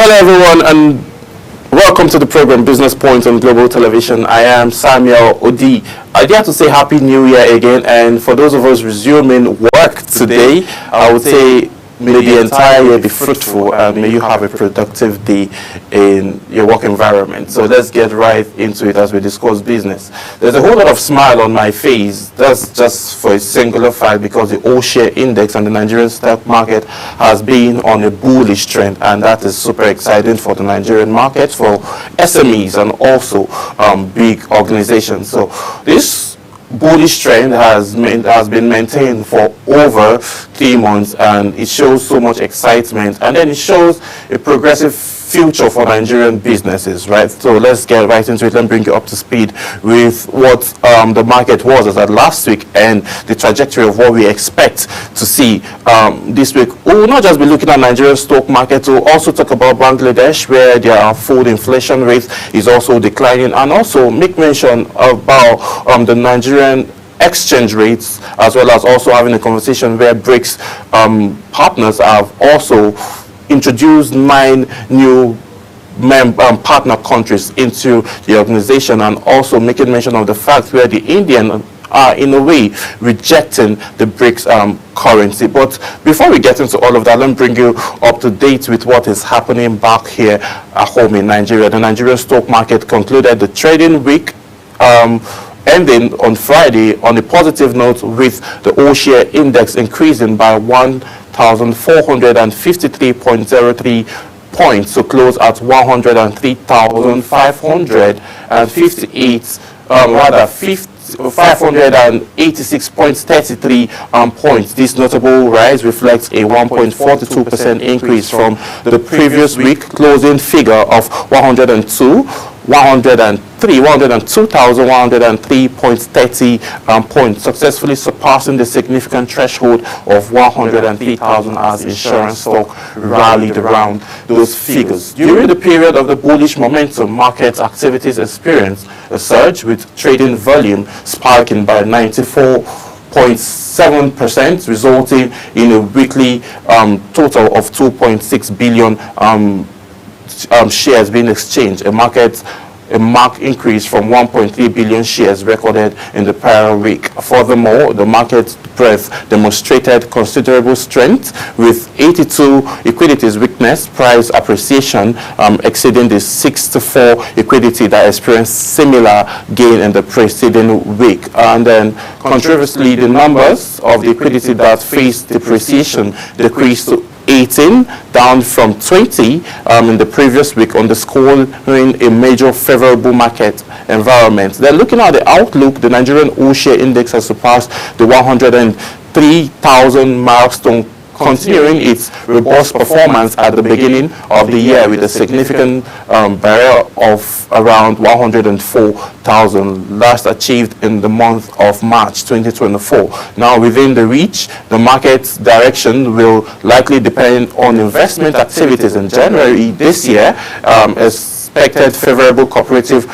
Hello everyone and welcome to the program Business Point on Global Television. I am Samuel Odi. I dare to say Happy New Year again, and for those of us resuming work today, I would say may the entire year be fruitful and may you have a productive day in your work environment. So let's get right into it as we discuss business. There's a whole lot of smile on my face. That's just for a singular fact because the all-share index and the Nigerian stock market has been on a bullish trend, and that is super exciting for the Nigerian market, for SMEs and also big organizations. So this bullish trend has been maintained for over 3 months, and it shows so much excitement, and then it shows a progressive future for Nigerian businesses, right? So let's get right into it. Let me bring you up to speed with what the market was as at last week and the trajectory of what we expect to see this week. We will not just be looking at Nigerian stock market, we'll also talk about Bangladesh, where their food inflation rate is also declining, and also make mention about the Nigerian exchange rates, as well as also having a conversation where BRICS partners have also introduced 9 new partner countries into the organization, and also making mention of the fact where the Indian are in a way rejecting the BRICS currency. But before we get into all of that, let me bring you up to date with what is happening back here at home in Nigeria. The Nigerian stock market concluded the trading week ending on Friday on a positive note, with the all-share index increasing by 1,453.03 points to close at 103,558, 586.33 points. This notable rise reflects a 1.42% increase from the previous week closing figure of 102,103.30 points, successfully surpassing the significant threshold of 103,000 as insurance stock rallied around those figures. During the period of the bullish momentum, market activities experienced a surge, with trading volume spiking by 94.7%, resulting in a weekly total of 2.6 billion shares being exchanged, a marked increase from 1.3 billion shares recorded in the prior week. Furthermore, the market breadth demonstrated considerable strength, with 82 equities witnessed price appreciation exceeding the 64 equity that experienced similar gain in the preceding week. And then, controversially, the numbers of the equity that faced depreciation decreased to 18, down from 20 in the previous week, underscoring a major favorable market environment. Then, looking at the outlook, the Nigerian all-share index has surpassed the 103,000 milestone, continuing its robust performance at the beginning of the year, with a significant barrier of around 104,000, last achieved in the month of March 2024. Now, within the reach, the market's direction will likely depend on investment activities in January this year. Expected favorable cooperative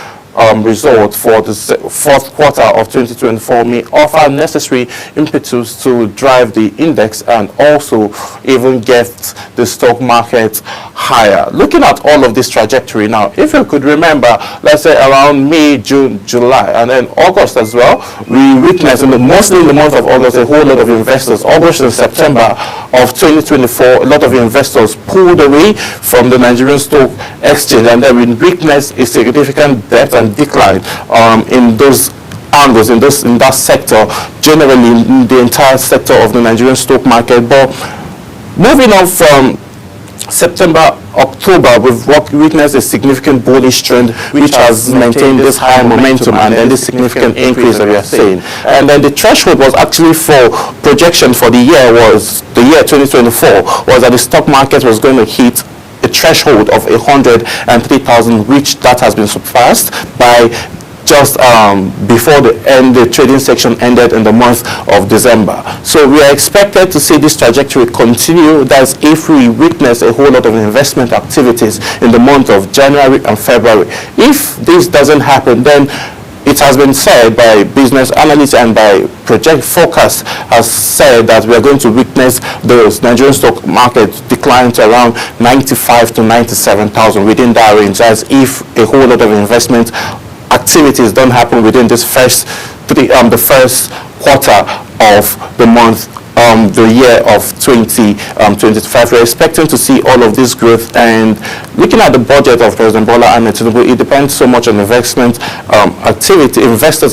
results for the fourth quarter of 2024 may offer necessary impetus to drive the index and also even get the stock market higher. Looking at all of this trajectory now, if you could remember, let's say around May, June, July, and then August as well, we witnessed mostly in the month of August a whole lot of investors. August and September of 2024, a lot of investors pulled away from the Nigerian Stock Exchange, and then we witnessed a significant depth and decline in those angles, in that sector, generally in the entire sector of the Nigerian stock market. But moving on from September, October, we've witnessed a significant bullish trend, which has maintained this high momentum and then this significant increase that we are seeing. And then the threshold was actually for projection for the year 2024 was that the stock market was going to hit a threshold of 103,000, which that has been surpassed by just before the trading section ended in the month of December. So we are expected to see this trajectory continue. That's if we witness a whole lot of investment activities in the month of January and February. If this doesn't happen, then it has been said by business analysts and by project forecast has said that we are going to witness the Nigerian stock market decline to around 95 to 97,000, within that range, as if a whole lot of investment activities don't happen within this the first quarter of the month, the year of 2025. We're expecting to see all of this growth, and looking at the budget of President Bola Ahmed Tinubu, it depends so much on investors'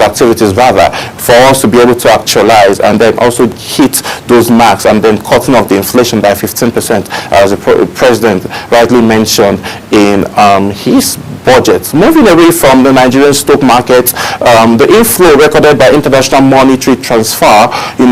activities rather, for us to be able to actualize and then also hit those marks, and then cutting off the inflation by 15%, as the president rightly mentioned in his budget. Moving away from the Nigerian stock market, the inflow recorded by international monetary transfer,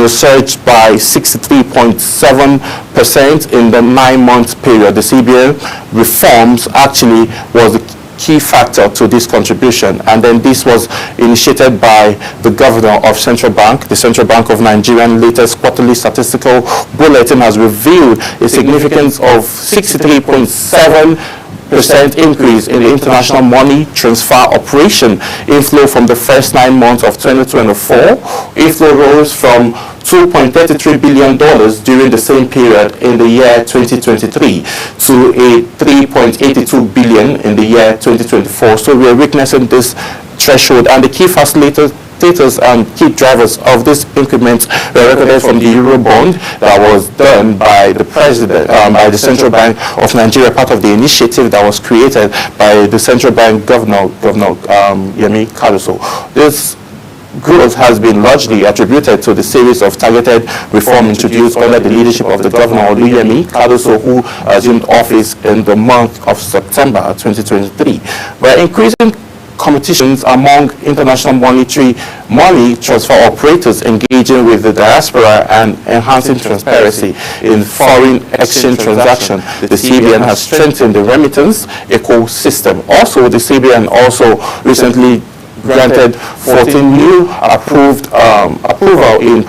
surged by 63.7% in the 9-month period. The CBN reforms actually was the key factor to this contribution, and then this was initiated by the governor of Central Bank. The Central Bank of Nigeria's latest quarterly statistical bulletin has revealed a significance of 63.7% increase in the international money transfer operation. Inflow from the first 9 months of 2024, inflow rose from $2.33 billion during the same period in the year 2023 to a $3.82 billion in the year 2024. So we are witnessing this threshold, and the key facilitators and key drivers of this increment were recorded from the Eurobond that was done by the president, by the Central Bank of Nigeria, part of the initiative that was created by the Central Bank Governor Yemi Cardoso. This growth has been largely attributed to the series of targeted reform introduced under the leadership of the Governor Yemi Cardoso, who assumed office in the month of September 2023. We're increasing competitions among international money transfer operators engaging with the diaspora and enhancing transparency in foreign exchange transactions. The CBN has strengthened the remittance ecosystem. Also, the CBN also recently granted 14 new approval in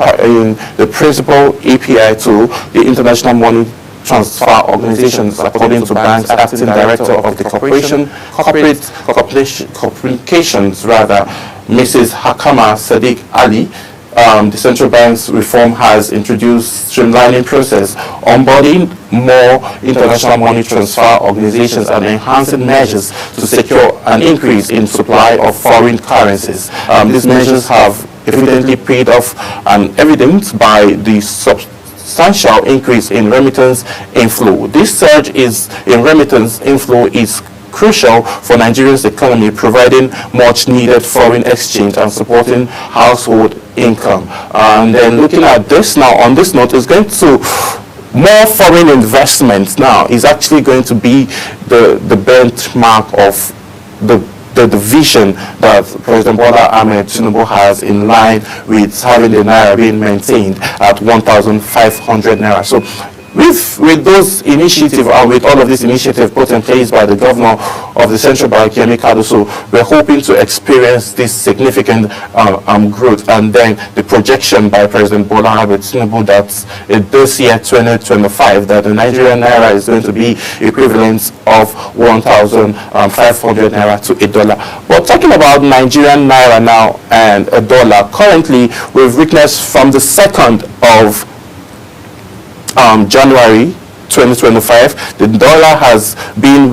the principal API to the international money transfer organizations, according to Bank's acting director of the corporate communications, Mrs. Hakama Sadiq Ali. The central bank's reform has introduced streamlining process, onboarding more international money transfer organizations, and enhancing measures to secure an increase in supply of foreign currencies. These measures have evidently paid off, and evidenced by the substantial increase in remittance inflow. This surge in remittance inflow is crucial for Nigeria's economy, providing much needed foreign exchange and supporting household income. And then looking at this now, on this note, is going to more foreign investment now is actually going to be the benchmark of the vision that President Bola Ahmed Tinubu has, in line with having the Naira being maintained at 1,500 Naira. So with those initiatives, and with all of this initiative put in place by the governor of the Central Bank, Yemi Cardoso, we're hoping to experience this significant growth, and then the projection by President Bola Ahmed Tinubu that this year 2025 that the Nigerian Naira is going to be equivalent of 1,500 Naira to $1. But talking about Nigerian Naira now and $1, currently we've witnessed from the 2nd of January 2025, the dollar has been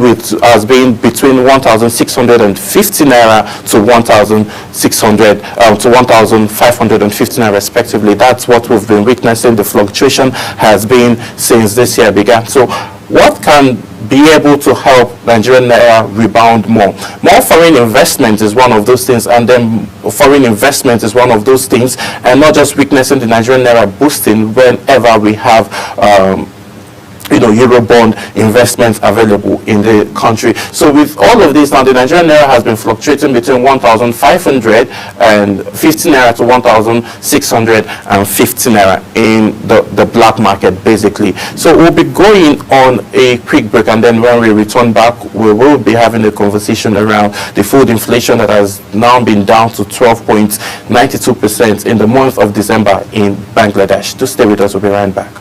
between 1,650 Naira to 1,600 to 1,550 Naira respectively. That's what we've been witnessing. The fluctuation has been since this year began. So what can be able to help Nigerian Naira rebound more? More foreign investment is one of those things, and then foreign investment is one of those things, and not just witnessing the Nigerian Naira boosting whenever we have Eurobond investments available in the country. So with all of this now, the Nigerian Naira has been fluctuating between 1,550 Naira to 1,650 Naira in the black market, basically. So we'll be going on a quick break, and then when we return back, we will be having a conversation around the food inflation that has now been down to 12.92% in the month of December in Bangladesh. Do stay with us, we'll be right back.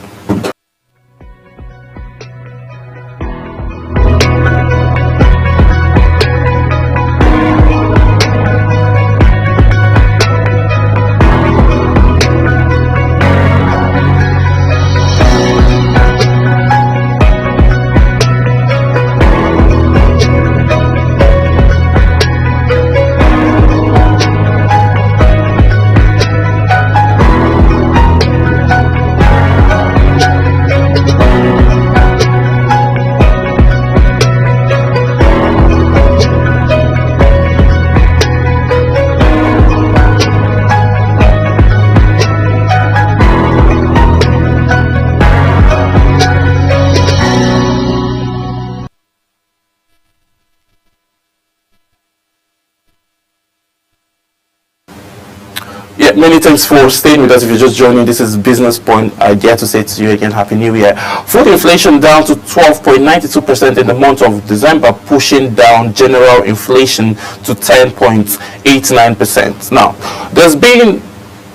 many thanks for staying with us. If you're just joining, this is Business Point. I dare to say to you again, Happy New Year. Food inflation down to 12.92% in the month of December, pushing down general inflation to 10.89%. Now, there's been,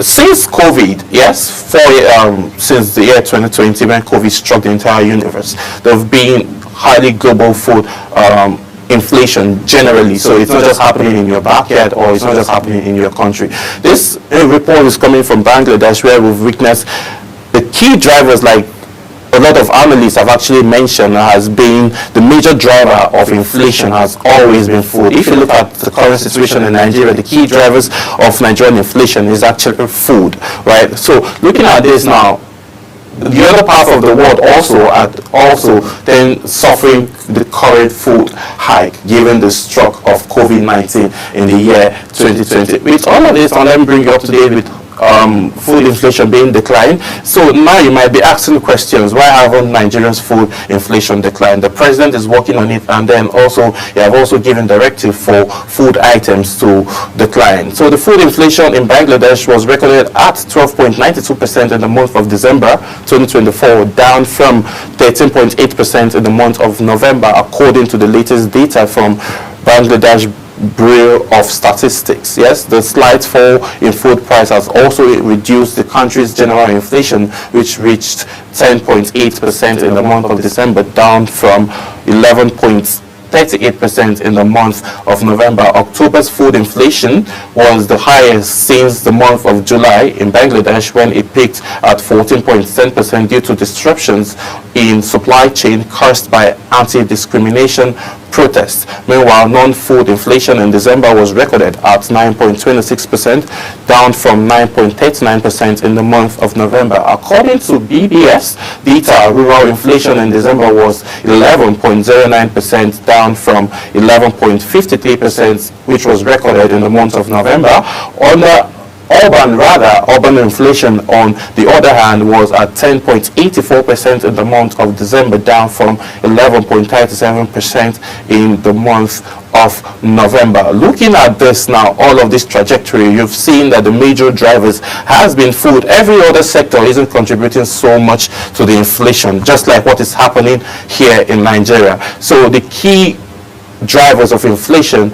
since COVID, since the year 2020, when COVID struck the entire universe, there have been highly global food inflation generally. So it's not just happening in your backyard, or it's not just happening in your country. This report is coming from Bangladesh, where we've witnessed the key drivers, like a lot of analysts have actually mentioned, has been the major driver of inflation has always been food. If you look at the current situation in Nigeria, the key drivers of Nigerian inflation is actually food, right? So looking at this now, the other parts of the world also then suffering the current food hike given the stroke of COVID-19 in the year 2020. With all of this, let me bring you up to date with food inflation being declined. So now you might be asking questions, why haven't Nigerians' food inflation declined? The president is working on it, and then also they have also given directive for food items to decline. So the food inflation in Bangladesh was recorded at 12.92% in the month of December 2024, down from 13.8% in the month of November, according to the latest data from Bangladesh Bureau of Statistics. Yes, the slight fall in food price has also reduced the country's general inflation, which reached 10.8% in the month of December, down from 11.38% in the month of November. October's food inflation was the highest since the month of July in Bangladesh, when it peaked at 14.10% due to disruptions in supply chain caused by anti-discrimination protests. Meanwhile, non-food inflation in December was recorded at 9.26%, down from 9.39% in the month of November. According to BBS data, rural inflation in December was 11.09%, down from 11.53%, which was recorded in the month of November. Urban inflation, on the other hand, was at 10.84% in the month of December, down from 11.37% in the month of November. Looking at this now, all of this trajectory, you've seen that the major drivers has been food. Every other sector isn't contributing so much to the inflation, just like what is happening here in Nigeria. So the key drivers of inflation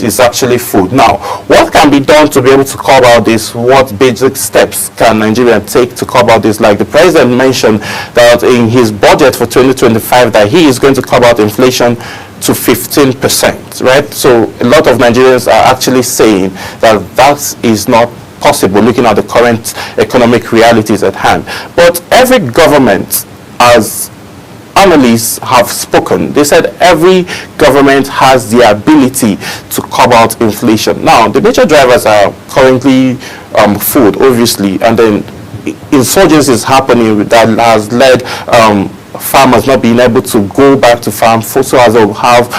is actually food. Now, what can be done to be able to curb out this? What basic steps can Nigeria take to curb out this? Like the president mentioned that in his budget for 2025, that he is going to curb out inflation to 15%, right? So a lot of Nigerians are actually saying that that is not possible, looking at the current economic realities at hand. But every government, as analysts have spoken, they said every government has the ability to curb out inflation. Now, the major drivers are currently food, obviously, and then insurgency is happening that has led farmers not being able to go back to farm so as to have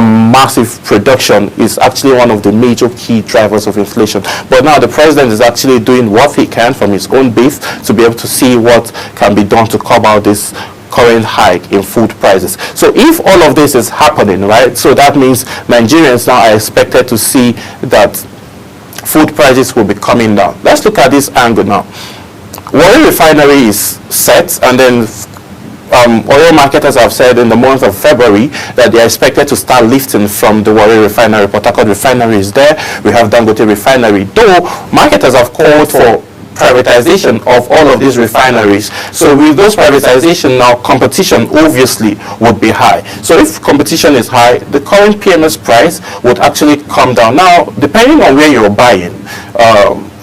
massive production is actually one of the major key drivers of inflation. But now the president is actually doing what he can from his own base to be able to see what can be done to curb out this current hike in food prices. So if all of this is happening, right, so that means Nigerians now are expected to see that food prices will be coming down. Let's look at this angle now. Warri Refinery is set, and then oil marketers have said in the month of February that they are expected to start lifting from the Warri Refinery. Port Harcourt Refinery is there. We have Dangote Refinery. Though marketers have called for privatization of all of these refineries. So with those privatization now, competition obviously would be high. So if competition is high, the current PMS price would actually come down. Now, depending on where you're buying,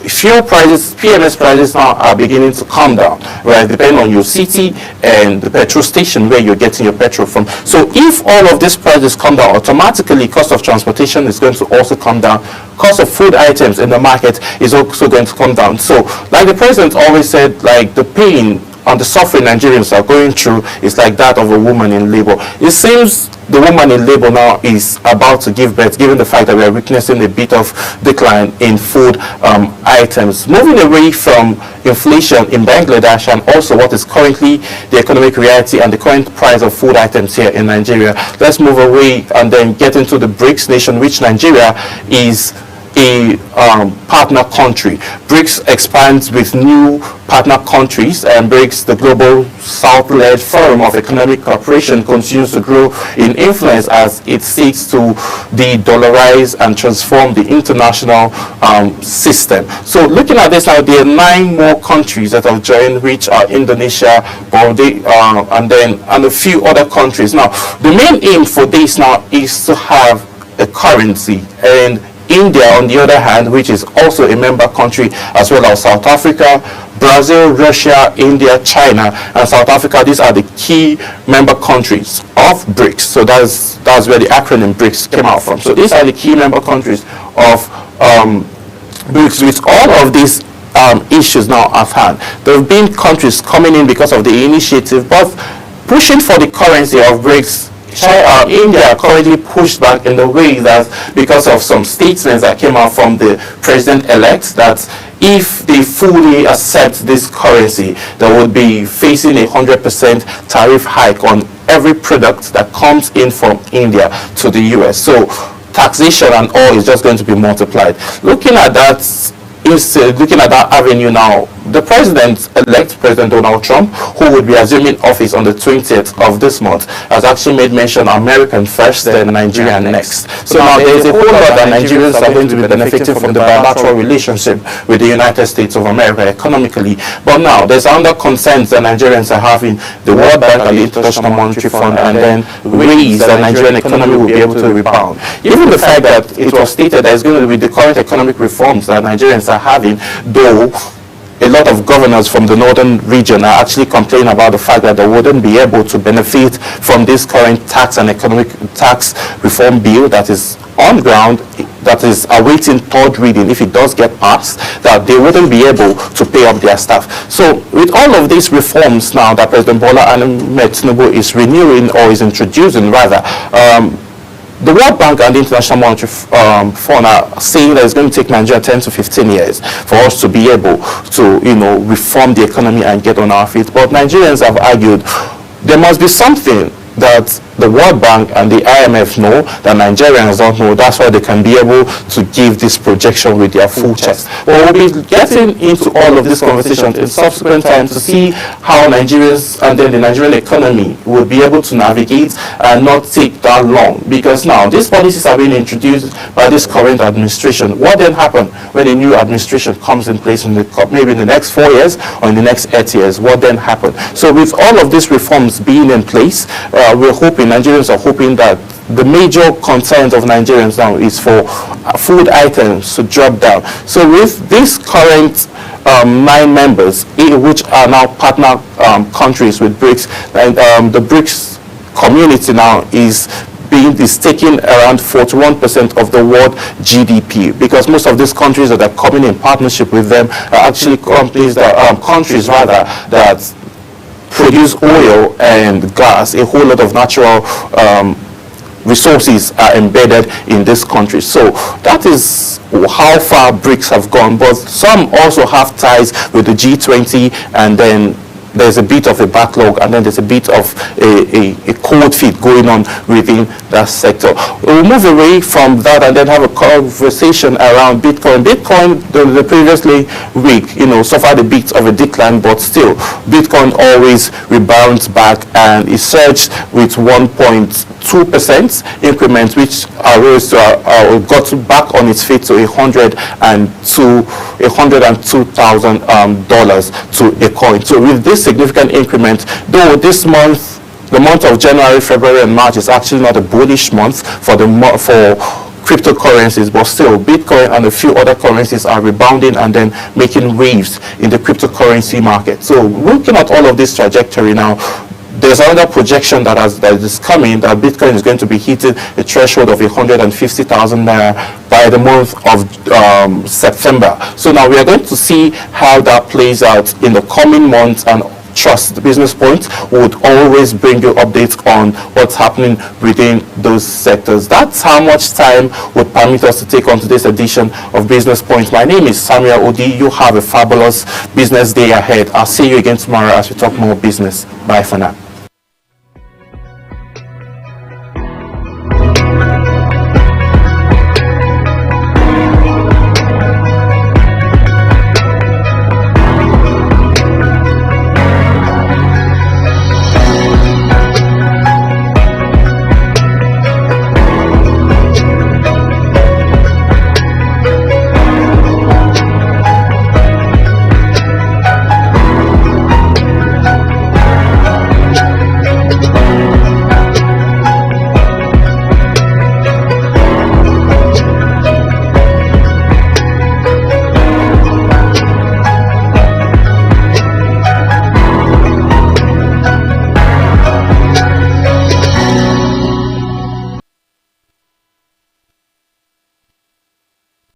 fuel prices, PMS prices now are beginning to come down, right? Depending on your city and the petrol station where you're getting your petrol from. So if all of these prices come down, automatically cost of transportation is going to also come down. Cost of food items in the market is also going to come down. So like the president always said, like the pain and the suffering Nigerians are going through is like that of a woman in labor. It seems the woman in labor now is about to give birth, given the fact that we are witnessing a bit of decline in food items. Moving away from inflation in Bangladesh and also what is currently the economic reality and the current price of food items here in Nigeria, let's move away and then get into the BRICS nation, which Nigeria is a partner country. BRICS expands with new partner countries, and BRICS, the Global South-led Forum of Economic Cooperation, continues to grow in influence as it seeks to de-dollarize and transform the international system. So looking at this now, there are 9 more countries that have joined, which are Indonesia, Burundi, and a few other countries. Now, the main aim for this now is to have a currency, and India, on the other hand, which is also a member country, as well as South Africa, Brazil, Russia, India, China, and South Africa. These are the key member countries of BRICS. So that's where the acronym BRICS came out from. So these are the key member countries of BRICS. With all of these issues now at hand, there have been countries coming in because of the initiative, but pushing for the currency of BRICS. India currently pushed back in the way that because of some statements that came out from the president-elect, that if they fully accept this currency, they would be facing a 100% tariff hike on every product that comes in from India to the US. So taxation and all is just going to be multiplied. Looking at that avenue now, the president-elect, President Donald Trump, who would be assuming office on the 20th of this month, has actually made mention American first, then Nigeria next. So now there is a whole lot that Nigerians are going to be benefiting from the bilateral relationship with the United States of America economically. But now there's another concerns that Nigerians are having, the World Bank and the International Monetary Fund, and then ways that Nigerian economy will be able to rebound. Even the fact that it was stated that it's going to be the current economic reforms that Nigerians are having, though a lot of governors from the northern region are actually complaining about the fact that they wouldn't be able to benefit from this current tax and economic tax reform bill that is on ground, that is awaiting third reading. If it does get passed, that they wouldn't be able to pay up their staff. So with all of these reforms now that President Bola Ahmed Tinubu is renewing, or is introducing rather, the World Bank and the International Monetary Fund are saying that it's going to take Nigeria 10 to 15 years for us to be able to, reform the economy and get on our feet. But Nigerians have argued there must be something that the World Bank and the IMF know that Nigerians don't know. That's why they can be able to give this projection with their full chest. But we'll be getting into all of these conversations in subsequent times to see how Nigerians and then the Nigerian economy will be able to navigate and not take that long. Because now these policies are being introduced by this current administration. What then happens when a new administration comes in place maybe in the next 4 years or in the next 8 years? What then happens? So with all of these reforms being in place, we're hoping, Nigerians are hoping that the major concerns of Nigerians now is for food items to drop down. So with this current 9 members, which are now partner countries with BRICS, and the BRICS community now is taking around 41% of the world GDP, because most of these countries that are coming in partnership with them are actually countries that produce oil and gas. A whole lot of natural resources are embedded in this country. So that is how far BRICS have gone. But some also have ties with the G20, and then there's a bit of a backlog, and then there's a bit of a cold feet going on within that sector. We'll move away from that and then have a conversation around Bitcoin. Bitcoin, the previously week, suffered a bit of a decline, but still, Bitcoin always rebounds back, and it surged with 1.2% increment, which arose to got back on its feet to $102,000 to a coin. So with this significant increment, though this month, the month of January, February, and March is actually not a bullish month for cryptocurrencies, but still Bitcoin and a few other currencies are rebounding and then making waves in the cryptocurrency market. So looking at all of this trajectory now, there's another projection that is coming, that Bitcoin is going to be hitting a threshold of 150,000 naira by the month of September. So now we are going to see how that plays out in the coming months, and trust the Business Point would always bring you updates on what's happening within those sectors. That's how much time would permit us to take on today's edition of Business Point. My name is Samuel Odi. You have a fabulous business day ahead. I'll see you again tomorrow as we talk more business. Bye for now.